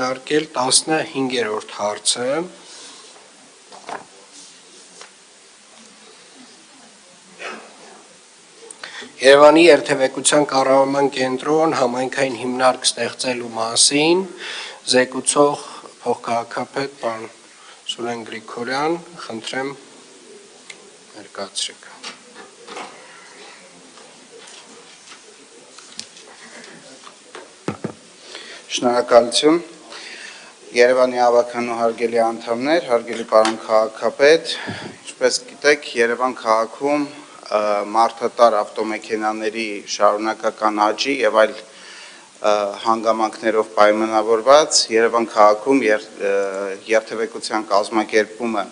քննարկել 15-րդ հարցը։ Երևանի երթևեկության կառավարման կենտրոն համայնքային հիմնարկ ստեղծելու մասին զեկուցող փոխքաղաքապետ պարոն Սուրեն Գրիգորյան, խնդրեմ ներկայացրեք։ Շնորհակալություն։ Երևանի ավականու հարգելի անդամներ, հարգելի պարոն քաղաքապետ, ինչպես գիտեք, Երևան քաղաքում մարդատար ավտոմեքենաների շարունակական աճի եւ այլ հանգամանքներով պայմանավորված Երևան քաղաքում երթևեկության կազմակերպումը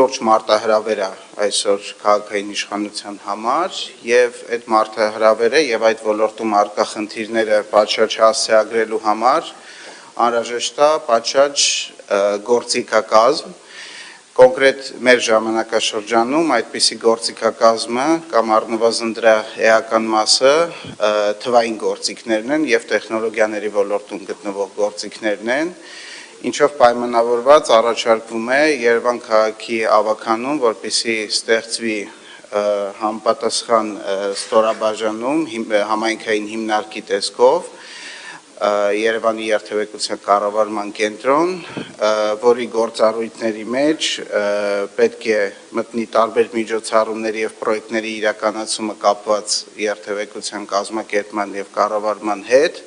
լուրջ մարտահրավեր է այսօր քաղաքային իշխանության համար եւ այդ մարտահրավերը եւ այդ ոլորտում առկա խնդիրները պատշաճ հասցեագրելու համար անհրաժեշտ է պատշաճ գործիքակազմ կոնկրետ մեր ժամանակաշրջանում այդպիսի գործիքակազմը կամ առնվազն դրա էական մասը թվային գործիքներն են եւ տեխնոլոգիաների ոլորտում գտնվող գործիքներն են ինչով պայմանավորված առաջարկվում է Երևան քաղաքի ավականում, որպեսզի ստեղծվի համապատասխան ստորաբաժանում համայնքային հիմնարկի տեսքով Երևանի երթևեկության կառավարման կենտրոն, որի գործառույթների մեջ պետք է մտնի տարբեր միջոցառումների եւ պրոյեկտների իրականացումը կապված երթևեկության կազմակերպման եւ կառավարման հետ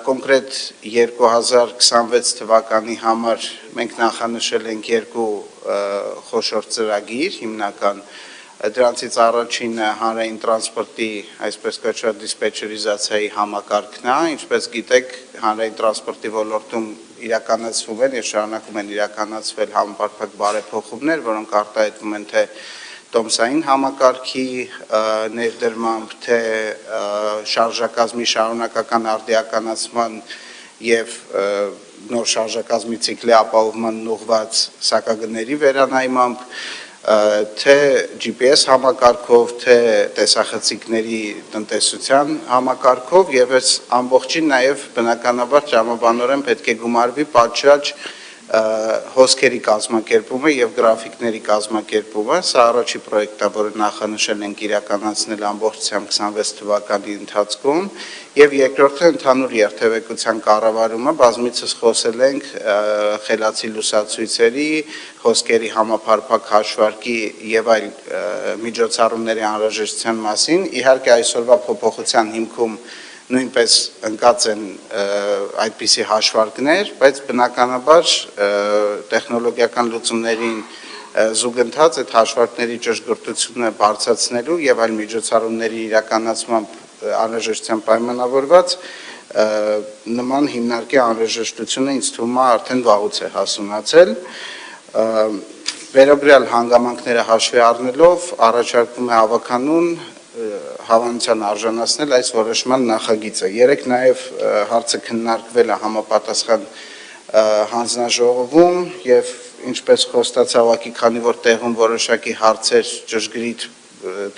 կոնկրետ 2026 թվականի համար մենք նախանշել ենք երկու խոշոր ծրագիր հիմնական դրանցից առաջինը հանրային տրանսպորտի այսպես կոչված դիսպեչերիզացիայի համակարգն է ինչպես գիտեք հանրային տրանսպորտի ոլորտում իրականացվում են եւ շարունակում են իրականացվել համապարփակ բարեփոխումներ որոնք արտահայտվում են թե տոմսային համակարգի ներդրմամբ թե շարժակազմի շարունակական արդիականացման եւ նոր շարժակազմի ցիկլի ապահովման ուղղված սակագների վերանայմամբ թե GPS համակարգով թե տեսախցիկների տնտեսության համակարգով եւ այս ամբողջին նաեւ բնականաբար տրամաբանորեն պետք է գումարվի պատշաճ հոսքերի կազմակերպումը եւ գրաֆիկների կազմակերպումը սա առաջի պրոյեկտը որը նախանշել ենք իրականացնել ամբողջությամբ 26 թվականի ընթացքում եւ երկրորդը ընդհանուր երթևեկության կառավարումը բազմիցս խոսել ենք խելացի լուսացույցերի հոսքերի համապարփակ հաշվարկի եւ այլ միջոցառումների անհրաժեշտության մասին իհարկե այսօրվա փոփոխության հիմքում նույնպես ընկած են այդպիսի հաշվարկներ, բայց բնականաբար տեխնոլոգիական լուծումներին զուգընթաց այդ հաշվարկների ճշգրտությունը բարձրացնելու եւ այլ միջոցառումների իրականացմամբ անհրաժեշտության պայմանավորված նման հիմնարկի անհրաժեշտությունը ինձ թվում է արդեն վաղուց է հասունացել վերաբերյալ հանգամանքները հաշվի առնելով առաջարկվում է ավականուն հավանության արժանացնել այս որոշման նախագիծը։ Երեք նաև հարցը քննարկվել է համապատասխան հանձնաժողովում եւ ինչպես խոստացա ուղղակի քանի որ տեղում որոշակի հարցեր ճշգրիտ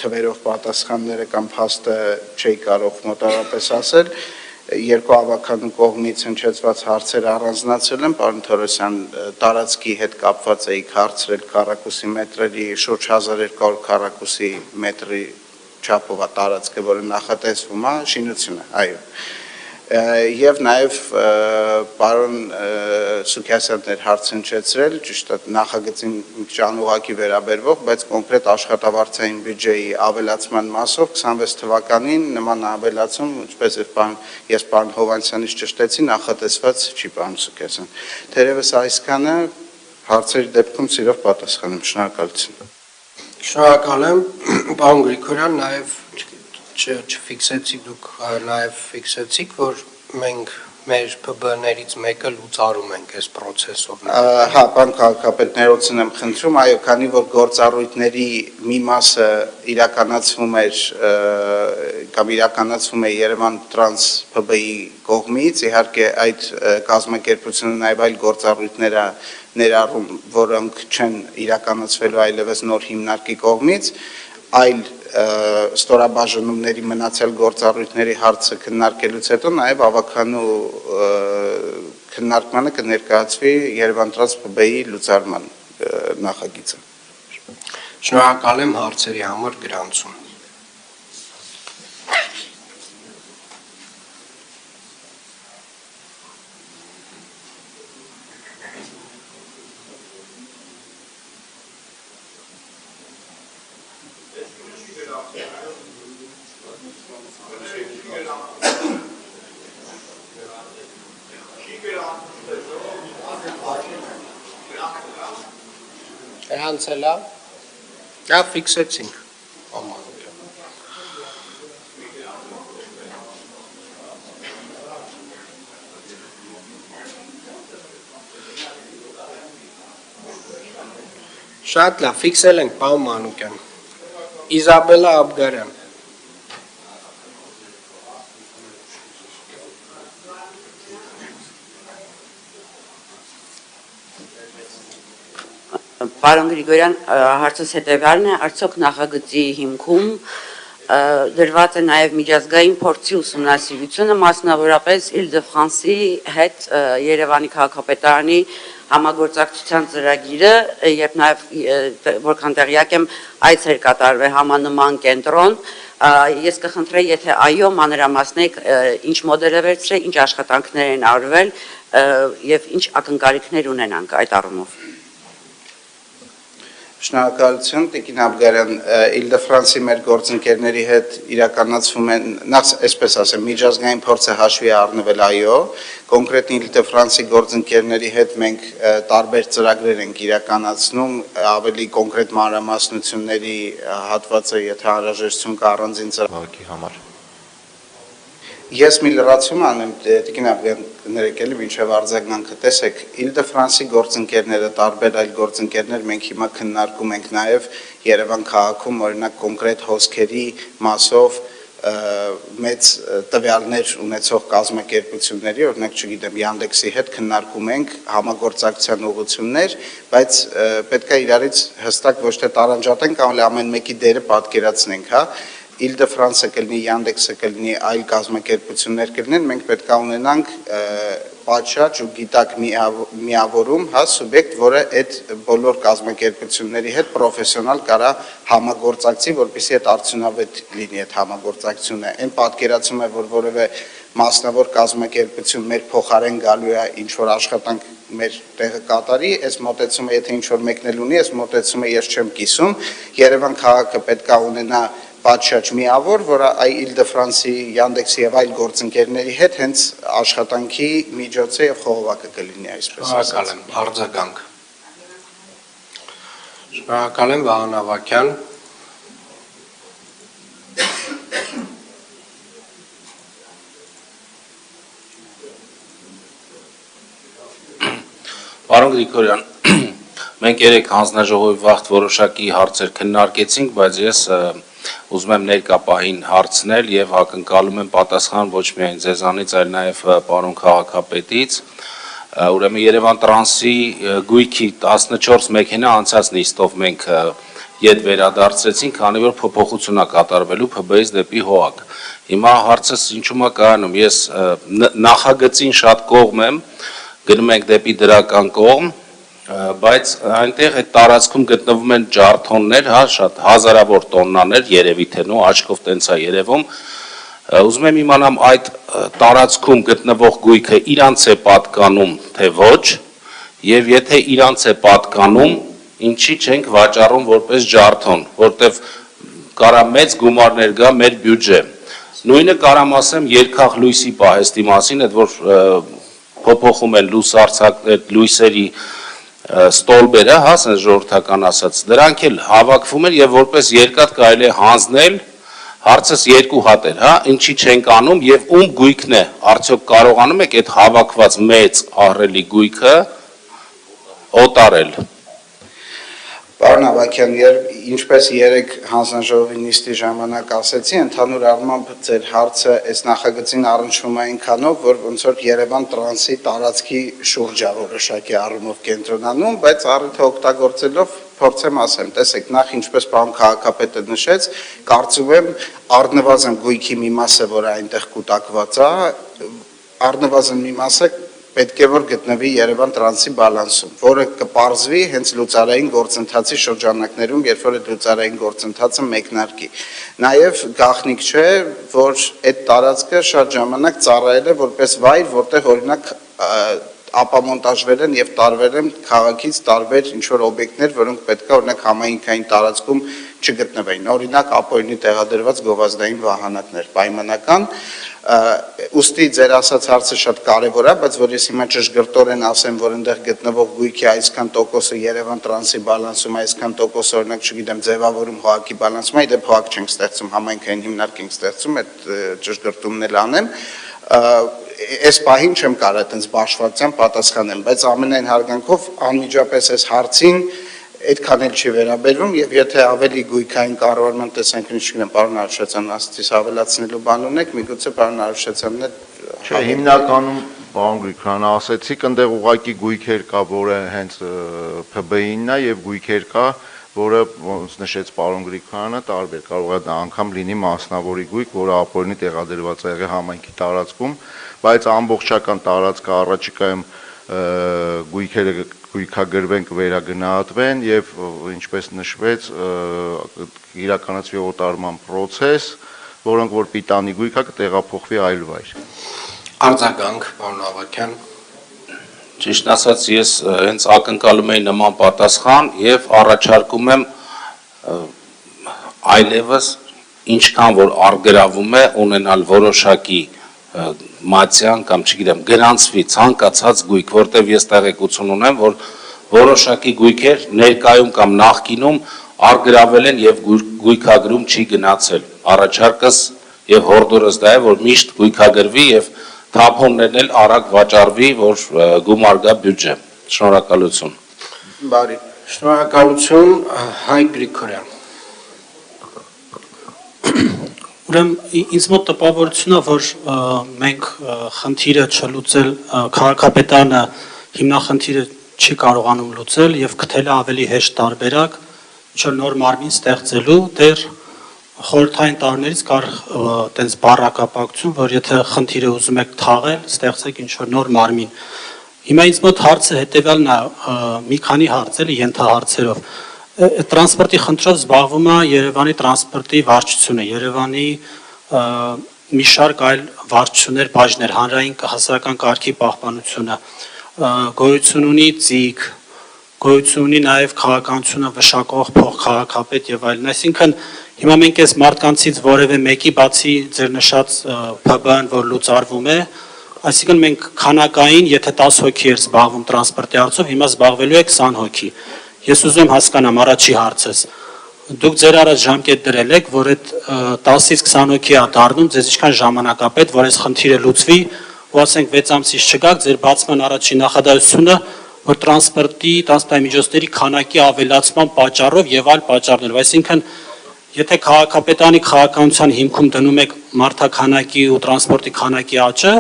թվերով պատասխանները կամ փաստը չի կարող մոտավորապես ասել երկու ավականու կողմից հնչեցված հարցեր առանձնացել են պարոն Թորոսյան տարածքի հետ կապված էիք հարցրել քառակուսի մետրերի շուրջ 1200 քառակուսի մետրի չափով է տարածքը, որը նախատեսվում է շինությունը, այո։ Եվ նաև պարոն Սուքիասյանն էր հարց հնչեցրել, ճիշտ է, նախագծին ճանուղակի վերաբերվող, բայց կոնկրետ աշխատավարձային բյուջեի ավելացման մասով 26 թվականին նման ավելացում, ինչպես ես պարոն Հովհաննիսյանից ճշտեցի, նախատեսված չի պարոն Սուքիասյան։ Թերևս այսքանը հարցերի դեպքում սիրով պատասխանեմ, շնորհակալություն։ Շնորհակալ եմ, պարոն Գրիգորյան, նաև չֆիքսեցիք դուք նաև ֆիքսեցիք, որ մենք մեր ՊԲ-ներից մեկը լուծարում ենք այս process-ով։ Հա, պարոն քաղաքապետ, ներողություն եմ խնդրում, այո, քանի որ գործառույթների մի մասը իրականացվում էր կամ իրականացվում է Երևան տրանս ՊԲ-ի կողմից, իհարկե այդ կազմակերպությունը նաև այլ գործառույթներ ներառում, որոնք չեն իրականացվելու այլևս նոր հիմնարկի կողմից, այլ ստորաբաժանումների մնացյալ գործառույթների հարցը քննարկելուց հետո նաև ավականու քննարկմանը կներկայացվի Երևան տրանս ՊԲ-ի լուծարման նախագիծը։ Շնորհակալ եմ հարցերի համար գրանցում։ Գրանցելա։ Դա ֆիքսեցինք։ Շատ լավ, ֆիքսել ենք, պարոն Մանուկյան։ Իզաբելլա Աբգարյան։ Պարոն Գրիգորյան, հարցս հետևյալն է, արդյոք նախագծի հիմքում դրված է նաև միջազգային փորձի ուսումնասիրությունը, մասնավորապես Île-de-France-ի հետ Երևանի քաղաքապետարանի համագործակցության ծրագիրը, երբ նաև որքան տեղյակ եմ, այց էր կատարվել համանման կենտրոն, ես կխնդրեի, եթե այո, մանրամասնեք ինչ մոդել է վերցրել, ինչ աշխատանքներ են արվել եւ ինչ ակնկալիքներ ունենանք այդ առումով։ Շնորհակալություն, Տիկին Աբգարյան, Île-de-France-ի մեր գործընկերների հետ իրականացվում են, նախ այսպես ասեմ, միջազգային փորձը հաշվի առնվել, այո, կոնկրետ Île-de-France-ի գործընկերների հետ մենք տարբեր ծրագրեր ենք իրականացնում, ավելի կոնկրետ մանրամասնությունների հատվածը, եթե անհրաժեշտություն կա առանձին ծրագրի համար։ Ես մի լրացում անեմ, Տիկին Աբգարյան, ներեկելի մինչև արձագանքը, տեսեք, Île-de-France-ի գործընկերները, տարբեր այլ գործընկերներ մենք հիմա քննարկում ենք նաև Երևան քաղաքում, օրինակ կոնկրետ հոսքերի մասով մեծ տվյալներ ունեցող կազմակերպությունների, օրինակ չգիտեմ, Yandex-ի հետ քննարկում ենք համագործակցության ուղղություններ, բայց պետք է իրարից հստակ ոչ թե տարանջատենք, այլ ամեն մեկի դերը պատկերացնենք, հա։ Île-de-France-ը կլինի, Yandex-ը կլինի, այլ կազմակերպություններ կլինեն, մենք պետք է ունենանք պատշաճ ու գիտակ միավորում, հա, սուբյեկտ, որը այդ բոլոր կազմակերպությունների հետ պրոֆեսիոնալ կարա համագործակցի, որպեսզի այդ արդյունավետ լինի այդ համագործակցությունը։ Այն պատկերացում է, որ որևէ մասնավոր կազմակերպություն մեր փոխարեն գալու է ինչ որ աշխատանք մեր տեղը կատարի, այս մոտեցումը, եթե ինչ որ մեկնել ունի, այս մոտեցումը ես չեմ կիսում։ Երևան քաղաքը պետք է ունենա պատշաճ միավոր, որը Île-de-France-ի, Yandex-ի եւ այլ գործընկերների հետ հենց աշխատանքի միջոց է եւ խողովակը կլինի, այսպես ասած։ Շնորհակալ եմ, արձագանք։ Շնորհակալ եմ, Վահան Ավագյան։ Պարոն Գրիգորյան, մենք երեք հանձնաժողովի վաղ որոշակի հարցեր քննարկեցինք, բայց ես ուզում եմ ներկա պահին հարցնել եւ ակնկալում եմ պատասխան ոչ միայն ձեզանից, այլ նաեւ պարոն քաղաքապետից։ Ուրեմն Երևան տրանսի գույքի 14 մեքենա անցած նիստով մենք ետ վերադարձրեցինք, քանի որ փոփոխություն է կատարվելու ՓԲ-ից դեպի ՀՕԱԿ։ Հիմա հարցս ինչու՞ է կայանում, ես նախագծին շատ կողմ եմ, գնում ենք դեպի դրական կողմ, բայց այնտեղ այդ տարածքում գտնվում են ջարդոններ, հա, շատ հազարավոր տոննաներ, երևի թե նո, աչքով տենց է երևում։ Ուզում եմ իմանամ այդ տարածքում գտնվող գույքը իրանց է պատկանում, թե ոչ, եւ եթե իրանց է պատկանում, ինչի չենք վաճառում որպես ջարդոն, որտեվ կարա մեծ գումարներ գա մեր բյուջե։ Նույնը կարամ ասեմ երկախ լույսի պահեստի մասին, այդ որ փոփոխում են լույսերի ստոլբերը, հա, ասես ժողովրդական ասած, դրանք էլ հավաքվում են եւ որպես երկաթ կարելի է հանձնել, հարցս երկու հատ էր, հա, ինչի չենք անում եւ ում գույքն է, արդյոք կարողանում եք այդ հավաքված մեծ ահռելի գույքը օտարել։ Պարոն Ավագյան, ինչպես երեք հանձնաժողովի նիստի ժամանակ ասեցի, ընդհանուր առմամբ ձեր հարցը այս նախագծին առնչվում է այնքանով, որ ոնց որ Երևան տրանսի տարածքի շուրջ է որոշակի առումով կենտրոնանում, բայց առիթը օգտագործելով փորձեմ ասեմ, տեսեք, նախ ինչպես պարոն քաղաքապետը նշեց, կարծում եմ առնվազն գույքի մի մասը, որ այնտեղ կուտակված է, առնվազն մի մասը պետք է որ գտնվի Երևան տրանսի բալանսում, որը կպարզվի հենց լուծարային գործընթացի շրջանակներում, երբ որ այդ լուծարային գործընթացը մեկնարկի։ Նաև գաղտնիք չէ, որ այդ տարածքը շատ ժամանակ ծառայել է որպես վայր, որտեղ օրինակ ապամոնտաժվել են եւ տարվել են քաղաքից տարբեր ինչ-որ օբյեկտներ, որոնք պետք է օրինակ համայնքային տարածքում չգտնվեին։ Օրինակ ապօրինի տեղադրված գովազդային վահանակներ, պայմանական, ուստի ձեր ասած հարցը շատ կարևոր է, բայց որ ես հիմա ճշգրտորեն ասեմ, որ այնտեղ գտնվող գույքի այսքան տոկոսը Երևան տրանսի բալանսում, այսքան տոկոսը օրինակ չգիտեմ ձևավորում հողակի բալանսում, այդ հողակ չենք ստեղծում, համայնքային հիմնարկ ենք ստեղծում, այդ ճշգրտումն էլ անեմ, այս պահին չեմ կարող այդպես բաշխվածությամբ պատասխանեմ, բայց ամենայն հարգանքով անմիջապես այս հարցին այդքան էլ չի վերաբերվում եւ եթե ավելի գույքային կառավարման տեսանկյունից չգիտեմ, պարոն Արուշացյան, ասացից ավելացնելու բան ունեք, միգուցե պարոն Արուշացյանն էլ Չէ, հիմնականում պարոն Գրիգորյան ասեցիք, այնտեղ ուղղակի գույքեր կա, որը հենց ՓԲ-ինն է եւ գույքեր կա, որը ոնց նշեց պարոն Գրիգորյանը, տարբեր կարող է անգամ լինի մասնավորի գույք, որը ապօրինի տեղադրված է եղել համայնքի տարածքում, բայց ամբողջական տարածքը առաջիկայում գույքերը գույքագրվեն, կվերագնահատվեն եւ ինչպես նշվեց իրականացվի օտարման process, որոնք որ պիտանի գույքա կտեղափոխվի այլ վայր։ Արձագանք, պարոն Ավագյան։ Ճիշտ ասած, ես հենց ակնկալում եի նման պատասխան եւ առաջարկում եմ այլևս ինչքան որ արգրավում է ունենալ որոշակի մատյան կամ չգիտեմ գրանցվի ցանկացած գույք, որտեղ ես տեղեկություն ունեմ, որ որոշակի գույքեր ներկայում կամ նախկինում արգրավել են եւ գույքագրում չի գնացել։ Առաջարկս եւ հորդորս դա է, որ միշտ գույքագրվի եւ թափոններն էլ արագ վաճառվի, որ գումար գա բյուջե։ Շնորհակալություն։ Բարի։ Շնորհակալություն, Հայ Գրիգորյան։ Ուրեմն ինձ մոտ տպավորությունն է, որ մենք խնդիրը չլուծել, քաղաքապետարանը հիմնախնդիրը չի կարողանում լուծել եւ գտել ավելի հեշտ տարբերակ, ինչ-որ նոր մարմին ստեղծելու, դեռ խորհրդային տարիներից կար այտենց բառակապակցություն, որ եթե խնդիրը ուզում եք թաղել, ստեղծեք ինչ-որ նոր մարմին։ Հիմա ինձ մոտ հարցը հետեւյալն է, մի քանի հարց էլի ենթահարցերով։ Տրանսպորտի խնդրով զբաղվում է Երևանի տրանսպորտի վարչությունը, Երևանի մի շարք այլ վարչություններ, բաժներ, հանրային հասարակական կարգի պահպանությունը, գոյություն ունի ԾԻԳ, գոյություն ունի նաև քաղաքականությունը վշակող փոխքաղաքապետ եւ այլն, այսինքն հիմա մենք այս մարդկանցից որևէ մեկի բացի ձեր նշած ՓԲ-ն, որ լուծարվում է, այսինքն մենք քանակային, եթե 10 հոգի էր զբաղվում տրանսպորտի հարցով, հիմա զբաղվելու է 20 հոգի։ Ես ուզում եմ հասկանամ առաջի հարցս։ Դուք ձեր առաջ ժամկետ դրել եք, որ այդ 10-ից 20 հոգի է դառնում, ձեզ ինչքան ժամանակապետ, որ այս խնդիրը լուծվի, ու ասենք 6 ամսից չգաք, ձեր բացման առաջին նախադասությունը, որ տրանսպորտային միջոցների քանակի ավելացման պատճառով եւ այլ պատճառներով, այսինքն եթե քաղաքապետարանի քաղաքականության հիմքում դնում եք մարդաքանակի ու տրանսպորտի քանակի աճը,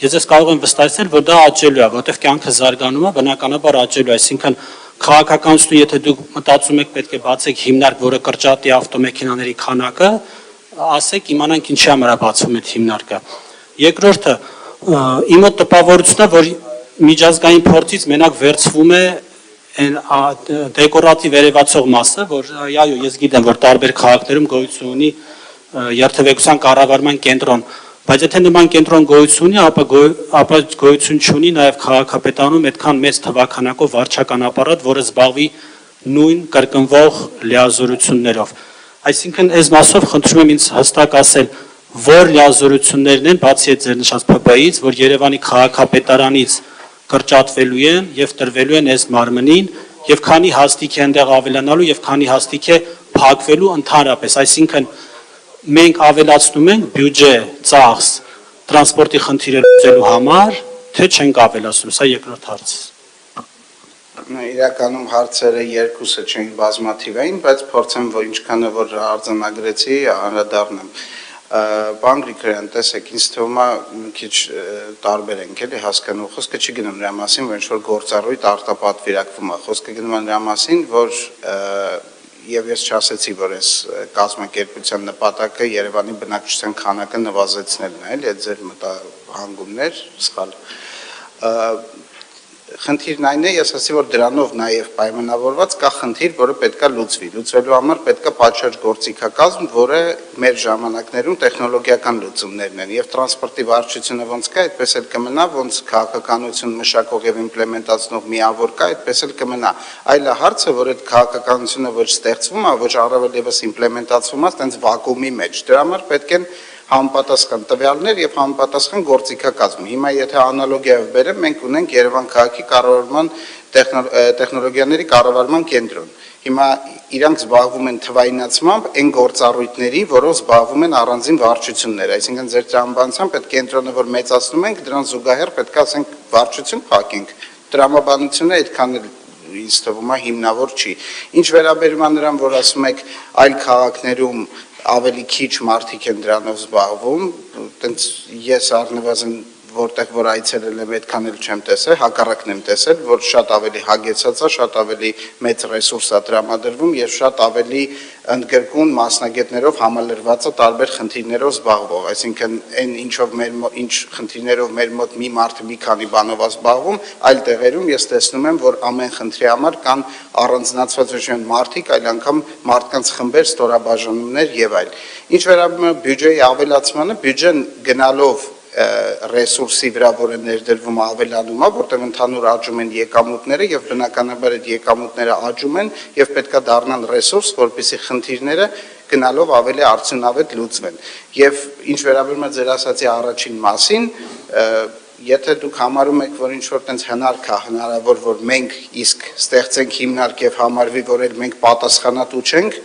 ես ես կարող եմ վստահել, որ դա աճելու է, որովհետեւ կյանքը զարգանում է, բնականաբար աճելու է, այսինքն քաղաքականությունը, եթե դուք մտածում եք պետք է բացեք հիմնարկ, որը կրճատի ավտոմեքենաների քանակը, ասեք իմանանք ինչի համար է բացվում այդ հիմնարկը։ Երկրորդը, իմ մոտ տպավորությունն է, որ միջազգային փորձից մենակ վերցվում է այն դեկորատիվ երևացող մասը, որ այո, ես գիտեմ, որ տարբեր քաղաքներում գոյություն ունի երթևեկության կառավարման կենտրոն, բայց եթե նման կենտրոն գոյություն ունի, ապա գոյություն չունի նաև քաղաքապետարանում այդքան մեծ թվականակով վարչական ապարատ, որը զբաղվի նույն կրկնվող լիազորություններով։ Այսինքն այս մասով խնդրում եմ ինձ հստակ ասել, որ լիազորություններն են, բացի այդ ձեր նշած ՓԲ-ից, որ Երևանի քաղաքապետարանից կրճատվելու են եւ տրվելու են այս մարմնին եւ քանի հաստիք է այնտեղ ավելանալու եւ քանի հաստիք է փակվելու ընդհանրապես, այսինքն մենք ավելացնում ենք բյուջե ծախս տրանսպորտի խնդիրը լուծելու համար, թե չենք ավելացնում, սա երկրորդ հարցը։ Իրականում հարցերը երկուսը չեն բազմաթիվ էին, բայց փորձեմ, որ ինչքանը որ արձանագրեցի, անդրադառնամ։ Պարոն Գրիգորյան, տեսեք, ինձ թվում է մի քիչ տարբեր ենք էլի հասկանում, խոսքը չի գնում նրա մասին, որ ինչ-որ գործառույթ արտապատվիրակվում է, խոսքը գնում է նրա մասին, որ եւ ես չասեցի, որ այս կազմակերպության նպատակը Երևանի բնակչության քանակը նվազեցնելն է, էլի, այդ ձեր մտահանգումներ, սխալ։ Խնդիրն այն է, ես ասի, որ դրանով նաև պայմանավորված կա խնդիր, որը պետքա լուծվի։ Լուծվելու համար պետքա պատշաճ գործիքակազմ, որը մեր ժամանակներում տեխնոլոգիական լուծումներն են, եւ տրանսպորտի վարչությունը ոնց կա, այդպես էլ կմնա, ոնց քաղաքականություն մշակող եւ իմպլեմենտացնող միավոր կա, այդպես էլ կմնա։ Այլ հարցը, որ այդ քաղաքականությունը ոչ ստեղծվում է, ոչ առավել եւս իմպլեմենտացվում է, այդպես վակուումի մեջ։ Դրա համար պետք են համապատասխան տվյալներ եւ համապատասխան գործիքակազմ։ Հիմա եթե անալոգիայով բերեմ, մենք ունենք Երևան քաղաքի կառավարման տեխնոլոգիաների կառավարման կենտրոն։ Հիմա իրանք զբաղվում են թվայնացմամբ այն գործառույթների, որով զբաղվում են առանձին վարչություններ, այսինքն ձեր տրամաբանությամբ այդ կենտրոնը, որ մեծացնում ենք, դրան զուգահեռ պետք է ասենք վարչություն փակենք։ Տրամաբանությունը այդքան ինձ թվում է հիմնավոր չի։ Ինչ վերաբերում է նրան, որ ասում եք այլ քաղաքներում ավելի քիչ մարդիկ են դրանով զբաղվում, տենց ես առնվազն որտեղ որ այցելել եմ, այդքան էլ չեմ տեսել, հակառակն եմ տեսել, որ շատ ավելի հագեցած է, շատ ավելի մեծ ռեսուրս է տրամադրվում եւ շատ ավելի ընդգրկուն մասնագետներով համալրված է տարբեր խնդիրներով զբաղվող, այսինքն այն ինչ խնդիրներով մեր մոտ մի մարդը մի քանի բանով է զբաղվում, այլ տեղերում ես տեսնում եմ, որ ամեն խնդրի համար կան առանձնացված ոչ միայն մարդիկ, այլ անգամ մարդկանց խմբեր, ստորաբաժանումներ եւ այլ։ Ինչ վերաբերում է բյուջեի ավելացմանը, բյուջեն գնալով ռեսուրսի վրա, որը ներդրվում ավելանում է, որտեղ ընդհանուր աճում են եկամուտները եւ բնականաբար այդ եկամուտները աճում են եւ պետքա դառնան ռեսուրս, որպեսզի խնդիրները գնալով ավելի արդյունավետ լուծվեն։ Եվ ինչ վերաբերում է ձեր ասացի առաջին մասին, եթե դուք համարում եք, որ ինչ-որ տենց հնարք է հնարավոր, որ մենք իսկ ստեղծենք հիմնարկ եւ համարվի, որ էլ մենք պատասխանատու չենք,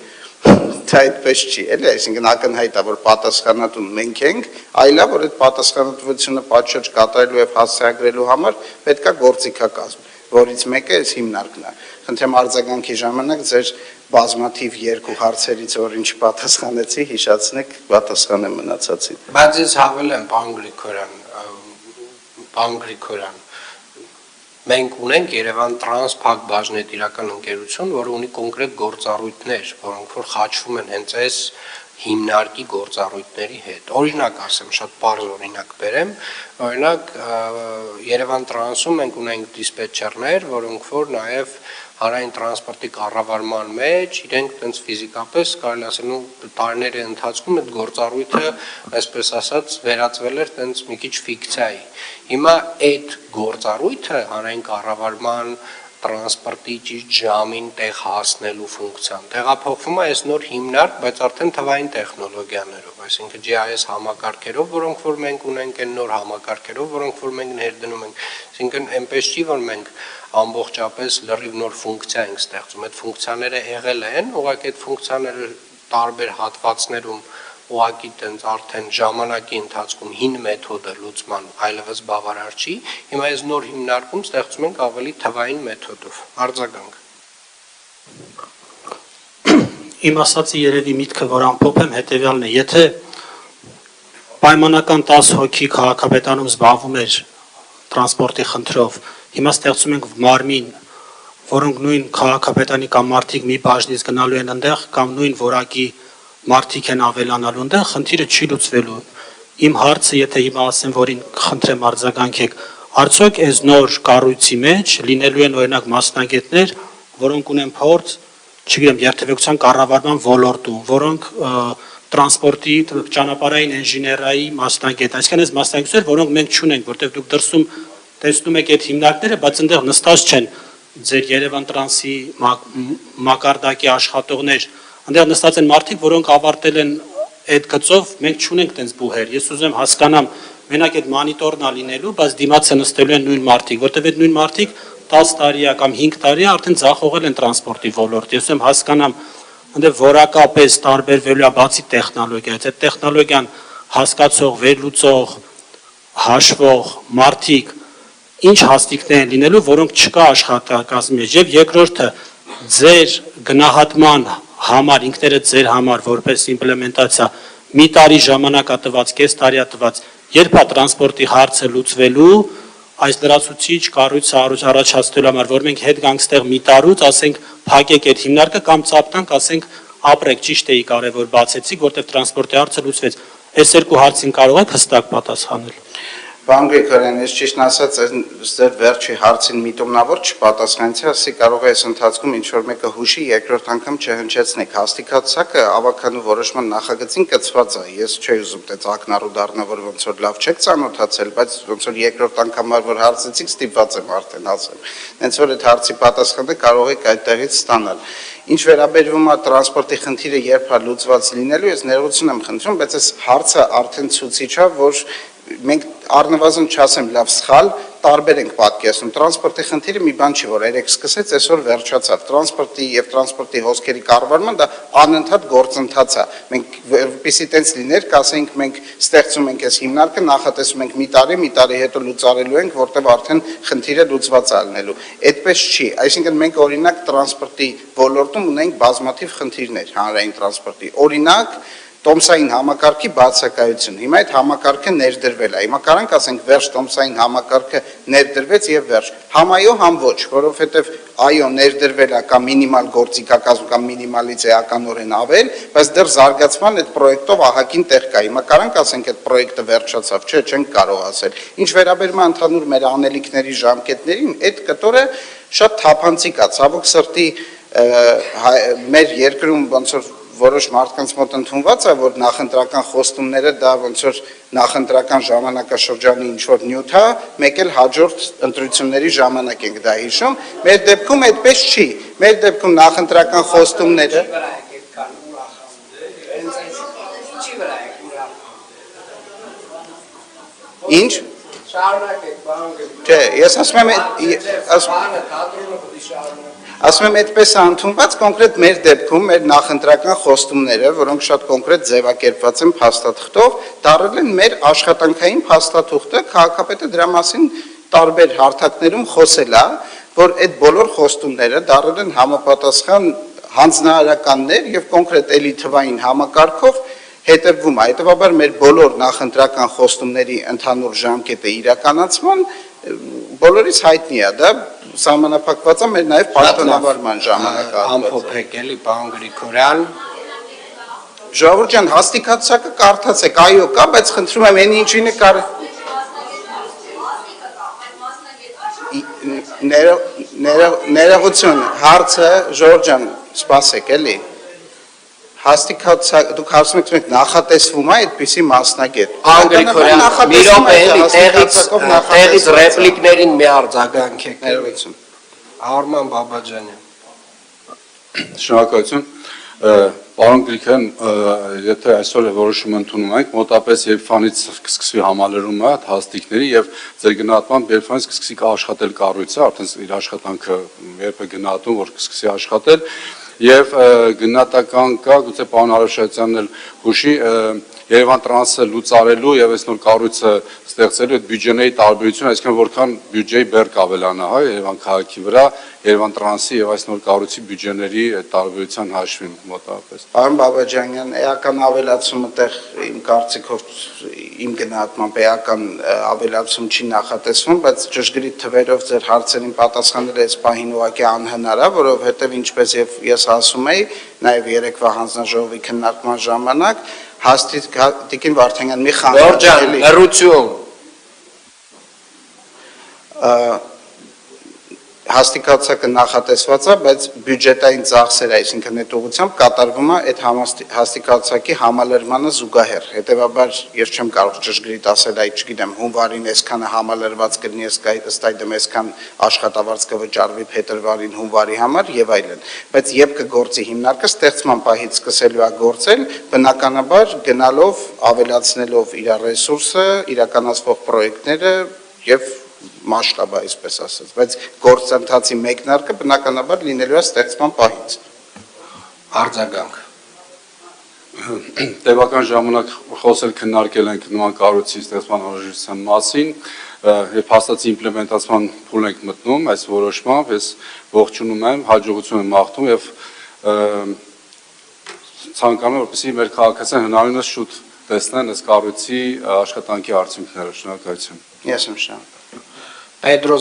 դա այդպես չի, էլի, այսինքն ակնհայտ է, որ պատասխանատուն մենք ենք, այլա, որ այդ պատասխանատվությունը պատշաճ կատարելու եւ հասցեագրելու համար պետքա գործիքակազմ, որից մեկը այս հիմնարկն է։ Խնդրեմ արձագանքի ժամանակ ձեր բազմաթիվ երկու հարցերից, որ ինչ պատասխանեցի, հիշացնեք, պատասխանեմ մնացածին։ Բայց ես հավելեմ, պարոն Գրիգորյան, մենք ունենք Երևան Տրանս Փակ բաժնետիրական ընկերություն, որը ունի կոնկրետ գործառույթներ, որոնք որ խաչվում են հենց այս հիմնարկի գործառույթների հետ։ Օրինակ ասեմ, շատ պարզ օրինակ բերեմ, օրինակ Երևան Տրանսում մենք ունենք դիսպետչերներ, որոնք որ նաև հանրային տրանսպորտի կառավարման մեջ իրենք տենց ֆիզիկապես կարելի ասել տարիների ընթացքում այդ գործառույթը, այսպես ասած, վերածվել էր տենց մի քիչ ֆիկցիայի։ Հիմա այդ գործառույթը հանրային կառավարման տրանսպորտի ճիշտ ժամին տեղ հասնելու ֆունկցիան տեղափոխվում է այս նոր հիմնարկ, բայց արդեն թվային տեխնոլոգիաներով, այսինքն GIS համակարգերով, որոնք որ մենք ունենք, այն նոր համակարգերով, որոնք որ մենք ներդնում ենք, այսինքն այնպես չի, որ մենք ամբողջապես լրիվ նոր ֆունկցիա ենք ստեղծում, այդ ֆունկցիաները եղել են, ուղղակի այդ ֆունկցիաները տարբեր հատվածներում ուղղակի տենց արդեն ժամանակի ընթացքում հին մեթոդը լուծման այլևս բավարար չի, հիմա այս նոր հիմնարկում ստեղծում ենք ավելի թվային մեթոդով, արձագանք։ Իմ ասացի երևի միտքը, որ ամփոփեմ, հետևյալն է, եթե պայմանական 10 հոգի քաղաքապետարանում զբաղվում էր տրանսպորտի խնդրով, հիմա ստեղծում ենք մարմին, որոնք նույն քաղաքապետարանի կամ մարդիկ մի բաժնից գնալու են այնտեղ կամ նույն որակի մարդիկ են ավելանալու այնտեղ, խնդիրը չի լուծվելու։ Իմ հարցը, եթե հիմա ասեմ, որին խնդրեմ արձագանքեք, արդյոք այս նոր կառույցի մեջ լինելու են օրինակ մասնագետներ, որոնք ունեն փորձ, չգիտեմ, երթևեկության կառավարման ոլորտում, որոնք տրանսպորտի, ճանապարհային ինժեներիայի մասնագետ, այսինքն այս մասնագետներ, որոնք մենք չունենք, որտեղ դուք դրսում տեսնում եք այդ հիմնարկները, բայց այնտեղ նստած չեն ձեր Երևան տրանսի մակարդակի աշխատողներ, այնտեղ նստած են մարդիկ, որոնք ավարտել են այդ գծով, մենք չունենք տենց բուհեր։ Ես ուզում եմ հասկանամ, մենակ այդ մանիտորն է լինելու, բայց դիմացը նստելու են նույն մարդիկ, որտեղ այդ նույն մարդիկ 10 տարի է կամ 5 տարի է արդեն ձախողել են տրանսպորտի ոլորտ։ Ես ուզում եմ հասկանամ, այնտեղ որակապես տարբերվելու է բացի տեխնոլոգիայից, այդ տեխնոլոգիան հասկացող, վերլուծող, հաշվող մարդիկ ինչ հաստիկներ են լինելու, որոնք չկա աշխատակազմի մեջ։ Եվ երկրորդը, ձեր գնահատման համար, ինքներդ ձեր համար որպես իմպլեմենտացիա, մի տարի ժամանակ ատված, կես տարի ատված, երբ է տրանսպորտի հարցը լուծվելու, այս լրացուցիչ կառույցը առաջացնելու համար, որ մենք հետ գանք ստեղ մի տարուց, ասենք փակեք այդ հիմնարկը կամ ծապտանք, ասենք ապրեք, ճիշտ էի կարևոր բացեցիք, որտեղ տրանսպորտի հարցը լուծվեց։ Այս երկու հարցին կարող եք հստակ պատասխանել։ Պարոն Գրիգորյան, ես ճիշտն ասած ձեր վերջի հարցին միտումնավոր չպատասխանեցի, ասի կարող է այս ընթացքում ինչ-որ մեկը հուշի, երկրորդ անգամ չհնչեցնեք։ Հաստիկացակը ավականու որոշման նախագծին կցված է։ Ես չէի ուզում դե ակնառու դառնա, որ ոնց որ լավ չեք ծանոթացել, բայց ոնց որ երկրորդ անգամար որ հարցեցիք, ստիպված եմ արդեն ասեմ։ Հենց որ այդ հարցի պատասխանը կարող եք այդտեղից ստանալ։ Ինչ վերաբերվում է տրանսպորտի խնդիրը երբ է լուծված լինելու, ես ներողություն եմ խնդրում, բայց այս հարցը արդեն ցուցիչ է, որ մենք առնվազն չասեմ լավ սխալ, տարբեր ենք պատկերացնում։ Տրանսպորտի խնդիրը մի բան չի, որ երեք սկսեց, այսօր վերջացավ։ Տրանսպորտի եւ տրանսպորտի հոսքերի կառավարման դա անընդհատ գործընթաց է։ Մենք որպեսզի տենց լիներ, կասենք մենք ստեղծում ենք այս հիմնարկը, նախատեսում ենք մի տարի հետո լուծարելու ենք, որտեղ արդեն խնդիրը լուծված է լինելու։ Այդպես չի, այսինքն մենք օրինակ տրանսպորտի ոլորտում ունենք բազմաթիվ խնդիրներ հանրային տրանսպորտի։ Օրինակ Տոմսային համակարգի բացակայություն։ Հիմա այդ համակարգը ներդրվել է։ Հիմա կարանք ասենք վերջ տոմսային համակարգը ներդրվեց եւ վերջ։ Համ այո, համ ոչ, որովհետեւ այո, ներդրվել է կամ մինիմալ գործիքակազմ կամ մինիմալից էականորեն ավել, բայց դեռ զարգացման այդ պրոյեկտով ահագին տեղ կա։ Հիմա կարանք ասենք այդ պրոյեկտը վերջացավ, չէ, չենք կարող ասել։ Ինչ վերաբերում է ընդհանուր մեր անելիքների ժամկետներին, այդ կտորը շատ թափանցիկ է, ցավոք սրտի մեր երկրում ոնց որ որոշ մարդկանց մոտ ընդունված է, որ նախընտրական խոստումները դա ոնց որ նախընտրական ժամանակաշրջանի ինչ-որ նյութ է, մեկ էլ հաջորդ ընտրությունների ժամանակ ենք դա հիշում, մեր դեպքում այդպես չի, մեր դեպքում նախընտրական խոստումները Ինչ? Շարունակեք, պարոն Գրիգորյան։ Չէ, ես ասում եմ այդպես է ընդունված կոնկրետ մեր դեպքում մեր նախընտրական խոստումները, որոնք շատ կոնկրետ ձևակերպված են փաստաթղթով, դառել են մեր աշխատանքային փաստաթուղթը, քաղաքապետը դրա մասին տարբեր հարթակներում խոսել է, որ այդ բոլոր խոստումները դառել են համապատասխան հանձնարարականներ եւ կոնկրետ էլի թվային համակարգով հետևվում է, հետևաբար մեր բոլոր նախընտրական խոստումների ընդհանուր ժամկետը իրականացման բոլորից հայտնի է, դա սահմանափակված է մեր նաև պաշտոնավարման ժամանակահատվածը։ Ամփոփեք էլի, պարոն Գրիգորյան։ Ժողովուրդ ջան, հաստիկացակը կարդացեք, այո կա, բայց խնդրում եմ այն ինչին է ներողություն, հարցը ժողովուրդ ջան, սպասեք էլի։ Հաստիկացակ դուք ասում եք նախատեսվում է այդպիսի մասնագետ։ Անգլիքորյան մի րոպե էլի տեղից ռեպլիկներին մի արձագանքեք։ Ներողություն։ Արման Բաբաջանյան։ Շնորհակալություն։ Պարոն Գրիգորյան, եթե այսօր որոշում ընդունում ենք, մոտապես երբանից կսկսվի համալրումը հաստիկների եւ ձեր գնահատմամբ երբանից կսկսի աշխատել կառույցը, արդեն իր աշխատանքը երբ է գնահատում, որ կսկսի աշխատել եւ գնահատական կա, գուցե պարոն Արաշատյանն էլ հուշի Երևան տրանսը լուծարելու եւ այս նոր կառույցը ստեղծելու այդ բյուջեների տարբերությունը, այսինքն որքան բյուջեի բեռ կավելանա, հա, Երևան քաղաքի վրա, Երևան տրանսի եւ այս նոր կառույցի բյուջեների տարբերության հաշվին մոտավորապես։ Պարոն Բաբաջանյան, էական ավելացումը տեղ իմ կարծիքով իմ գնահատմամբ էական ավելացում չի նախատեսվում, բայց ճշգրիտ թվերով ձեր հարցերին պատասխանել այս պահին ուղղակի անհնար է, որովհետեւ ինչպես եւ ես ասում էի, նաեւ երեկվա հանձնաժողովի քննարկման ժամանակ Տիկին Վարդանյան մի խնդրեմ, լրություն։ Հաստիկացակը նախատեսված է, բայց բյուջետային ծախսերը, այսինքն այդ ուղղությամբ կատարվում է այդ հաստիկացակի համալրմանը զուգահեռ։ Հետևաբար ես չեմ կարող ճշգրիտ ասել, այդ չգիտեմ, հունվարին այսքանը համալրված կլինի, ըստ այդմ այսքան աշխատավարձ կվճարվի փետրվարին, հունվարի համար եւ այլն։ Բայց երբ կգործի հիմնարկը, ստեղծման պահից սկսելու է գործել, բնականաբար գնալով, ավելացնելով իր ռեսուրսը, իրականացվող պրոյեկտները եւ մասշտաբը, այսպես ասած, բայց գործընթացի մեկնարկը բնականաբար լինելու է ստեղծման պահից։ Արձագանք։ Տևական ժամանակ խոսել քննարկել ենք նման կառույցի ստեղծման անհրաժեշտության մասին եւ հաստատի իմպլեմենտացման փուլ ենք մտնում այս որոշմամբ, ես ողջունում եմ, հաջողություն եմ մաղթում եւ ցանկանում եմ, որպեսզի մեր քաղաքացիները հնարավորինս շուտ տեսնեն այս կառույցի աշխատանքի արդյունքները։ Շնորհակալություն։ Ես եմ շնորհակալ։ Պետրո